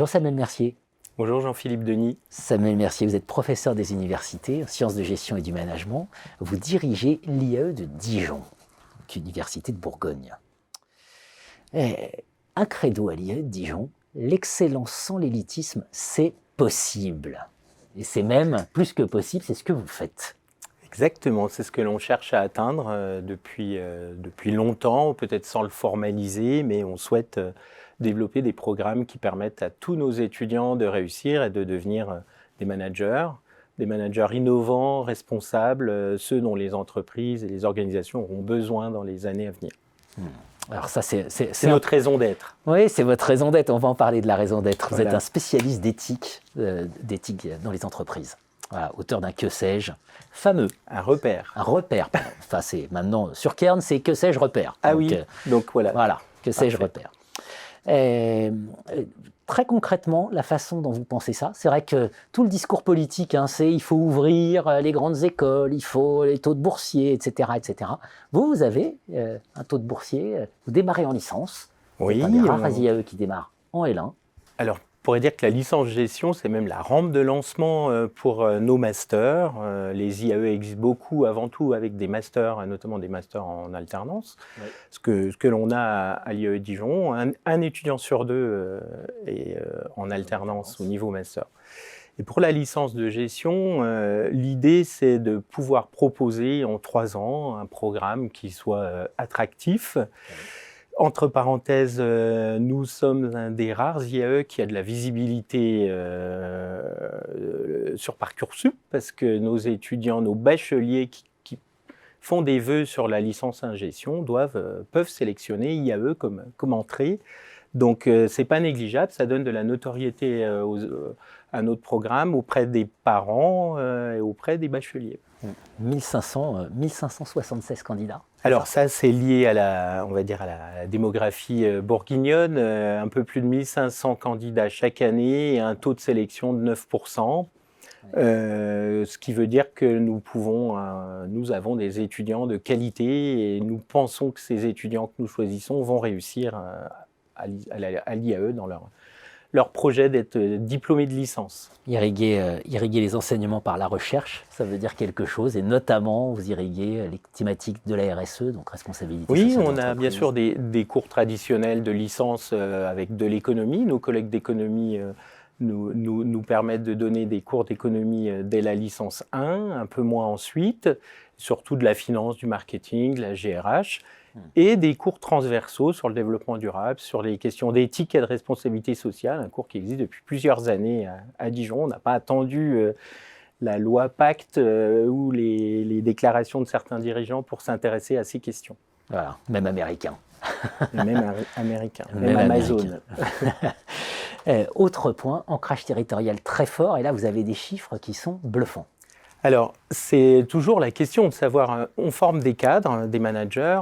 Bonjour Samuel Mercier. Bonjour Jean-Philippe Denis. Samuel Mercier, vous êtes professeur des universités en sciences de gestion et du management. Vous dirigez l'IAE de Dijon, université de Bourgogne. Un credo à l'IAE de Dijon, l'excellence sans l'élitisme, c'est possible. Et c'est même plus que possible, c'est ce que vous faites. Exactement, c'est ce que l'on cherche à atteindre depuis longtemps, peut-être sans le formaliser, mais on souhaite développer des programmes qui permettent à tous nos étudiants de réussir et de devenir des managers innovants, responsables, ceux dont les entreprises et les organisations auront besoin dans les années à venir. Alors ça, c'est notre raison d'être. Oui, c'est votre raison d'être. On va en parler de la raison d'être. Vous Voilà. êtes un spécialiste d'éthique dans les entreprises. Voilà, auteur d'un Que sais-je fameux. Un repère. Un repère. Enfin, c'est maintenant sur Kern, c'est Que sais-je repère. Ah donc, oui. Donc voilà. Voilà, Que sais-je repère. Très concrètement, la façon dont vous pensez ça, c'est vrai que tout le discours politique, c'est il faut ouvrir les grandes écoles, il faut les taux de boursiers, etc., etc. Vous avez un taux de boursier, vous démarrez en licence. Oui. C'est un des rares IAE qui démarre en L1. Alors, on pourrait dire que la licence gestion, c'est même la rampe de lancement pour nos masters. Les IAE existent beaucoup avant tout avec des masters, notamment des masters en alternance. Oui. Ce que l'on a à l'IAE Dijon, un étudiant sur deux est en alternance au niveau master. Et pour la licence de gestion, l'idée, c'est de pouvoir proposer en 3 ans un programme qui soit attractif. Oui. Entre parenthèses, nous sommes un des rares IAE qui a de la visibilité sur Parcoursup, parce que nos étudiants, nos bacheliers qui font des vœux sur la licence en gestion peuvent sélectionner IAE comme entrée. Donc, ce n'est pas négligeable, ça donne de la notoriété à notre programme auprès des parents et auprès des bacheliers. 1576 candidats. Alors ça, c'est lié à la démographie bourguignonne, un peu plus de 1500 candidats chaque année et un taux de sélection de 9%, ce qui veut dire que nous avons des étudiants de qualité et nous pensons que ces étudiants que nous choisissons vont réussir à l'IAE dans leur projet d'être diplômé de licence. Irriguer les enseignements par la recherche, ça veut dire quelque chose, et notamment vous irriguez les thématiques de la RSE, donc responsabilité sociale d'entreprise. Oui, on a bien sûr des cours traditionnels de licence avec de l'économie. Nos collègues d'économie nous permettent de donner des cours d'économie dès la licence 1, un peu moins ensuite, surtout de la finance, du marketing, de la GRH. Et des cours transversaux sur le développement durable, sur les questions d'éthique et de responsabilité sociale, un cours qui existe depuis plusieurs années à Dijon. On n'a pas attendu la loi Pacte ou les déclarations de certains dirigeants pour s'intéresser à ces questions. Voilà, même américain. Même américain, même Amazon. Autre point, ancrage territorial très fort, et là vous avez des chiffres qui sont bluffants. Alors, c'est toujours la question de savoir, on forme des cadres, des managers,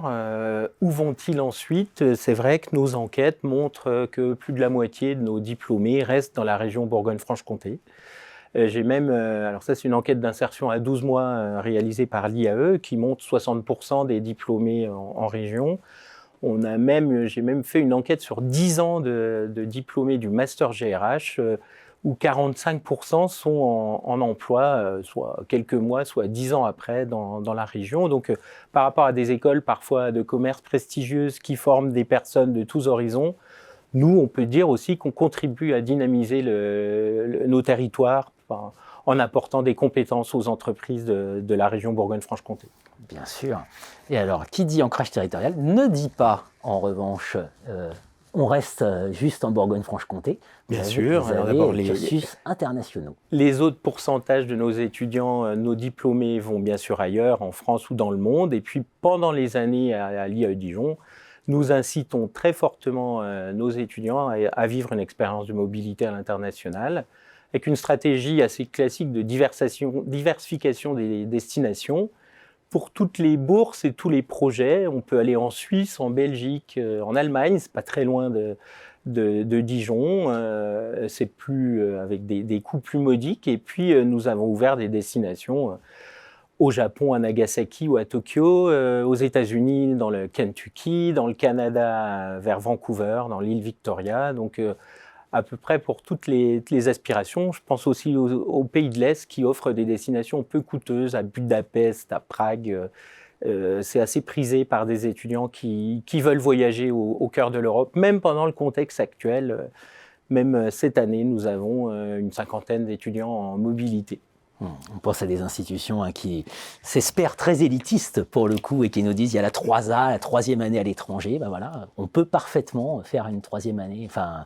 où vont-ils ensuite? C'est vrai que nos enquêtes montrent que plus de la moitié de nos diplômés restent dans la région Bourgogne-Franche-Comté. J'ai même, alors ça c'est une enquête d'insertion à 12 mois réalisée par l'IAE qui montre 60% des diplômés en région. J'ai même fait une enquête sur 10 ans de diplômés du Master GRH, où 45% sont en emploi, soit quelques mois, soit 10 ans après dans la région. Donc, par rapport à des écoles parfois de commerce prestigieuses qui forment des personnes de tous horizons, nous, on peut dire aussi qu'on contribue à dynamiser nos territoires en apportant des compétences aux entreprises de la région Bourgogne-Franche-Comté. Bien sûr. Et alors, qui dit ancrage territorial ne dit pas, en revanche, on reste juste en Bourgogne-Franche-Comté. Bien sûr. Vous avez les cursus internationaux. Les autres pourcentages de nos étudiants, nos diplômés vont bien sûr ailleurs, en France ou dans le monde. Et puis, pendant les années à l'IAE Dijon, nous incitons très fortement nos étudiants à vivre une expérience de mobilité à l'international, avec une stratégie assez classique de diversification des destinations. Pour toutes les bourses et tous les projets, on peut aller en Suisse, en Belgique, en Allemagne, c'est pas très loin de Dijon, c'est avec des coûts plus modiques. Et puis nous avons ouvert des destinations au Japon, à Nagasaki ou à Tokyo, aux États-Unis, dans le Kentucky, dans le Canada, vers Vancouver, dans l'île Victoria. Donc à peu près pour toutes les aspirations. Je pense aussi aux pays de l'Est qui offrent des destinations peu coûteuses, à Budapest, à Prague. C'est assez prisé par des étudiants qui veulent voyager au cœur de l'Europe, même pendant le contexte actuel. Même cette année, nous avons une 50aine d'étudiants en mobilité. On pense à des institutions qui s'espèrent très élitistes pour le coup et qui nous disent il y a la 3A, la 3e année à l'étranger. Ben voilà, on peut parfaitement faire une 3e année, enfin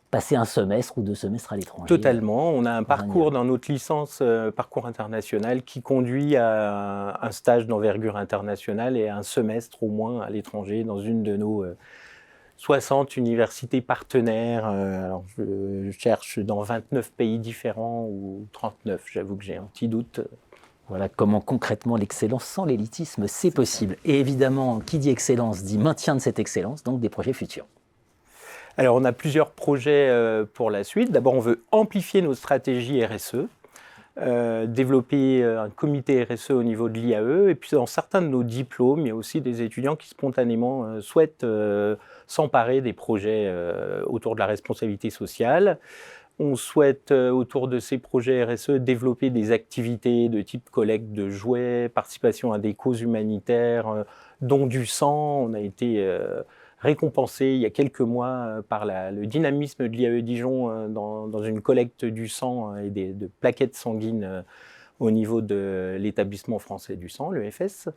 passer un semestre ou 2 semestres à l'étranger. Totalement. On a un parcours dans notre licence, parcours international, qui conduit à un stage d'envergure internationale et à un semestre au moins à l'étranger dans une de nos 60 universités partenaires. Alors je cherche dans 29 pays différents ou 39, j'avoue que j'ai un petit doute. Voilà comment concrètement l'excellence sans l'élitisme, c'est possible. Et évidemment, qui dit excellence dit maintien de cette excellence, donc des projets futurs. Alors on a plusieurs projets pour la suite. D'abord, on veut amplifier nos stratégies RSE. Développer un comité RSE au niveau de l'IAE, et puis dans certains de nos diplômes, il y a aussi des étudiants qui spontanément souhaitent s'emparer des projets autour de la responsabilité sociale. On souhaite, autour de ces projets RSE, développer des activités de type collecte de jouets, participation à des causes humanitaires, don du sang. On a été récompensé il y a quelques mois par le dynamisme de l'IAE Dijon dans une collecte du sang et de plaquettes sanguines au niveau de l'établissement français du sang, l'EFS.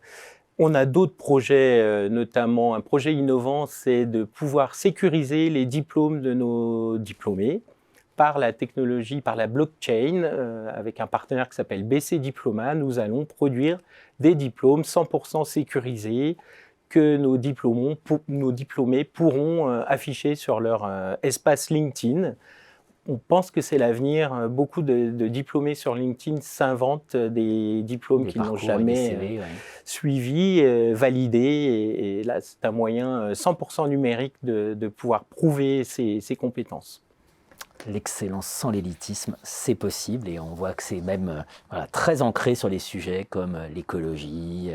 On a d'autres projets, notamment un projet innovant, c'est de pouvoir sécuriser les diplômes de nos diplômés par la technologie, par la blockchain. Avec un partenaire qui s'appelle BC Diploma, nous allons produire des diplômes 100% sécurisés que nos diplômés pourront afficher sur leur espace LinkedIn. On pense que c'est l'avenir. Beaucoup de diplômés sur LinkedIn s'inventent des diplômes qu'ils n'ont jamais suivis, validés. Et là, c'est un moyen 100% numérique de pouvoir prouver ses compétences. L'excellence sans l'élitisme, c'est possible et on voit que c'est même très ancré sur les sujets comme l'écologie,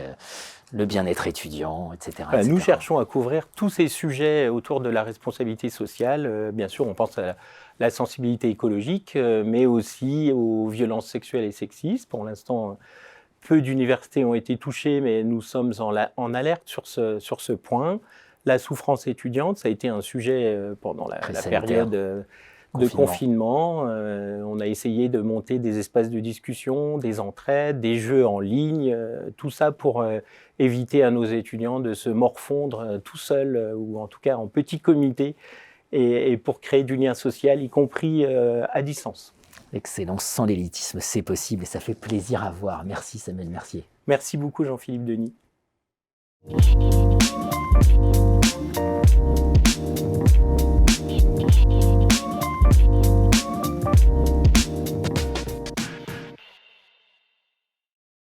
le bien-être étudiant, etc. Nous cherchons à couvrir tous ces sujets autour de la responsabilité sociale. Bien sûr, on pense à la sensibilité écologique, mais aussi aux violences sexuelles et sexistes. Pour l'instant, peu d'universités ont été touchées, mais nous sommes en alerte sur ce point. La souffrance étudiante, ça a été un sujet pendant la période de confinement. On a essayé de monter des espaces de discussion, des entraides, des jeux en ligne, tout ça pour éviter à nos étudiants de se morfondre tout seuls ou en tout cas en petit comité et pour créer du lien social, y compris à distance. L'excellence sans l'élitisme, c'est possible et ça fait plaisir à voir. Merci Samuel Mercier. Merci beaucoup Jean-Philippe Denis.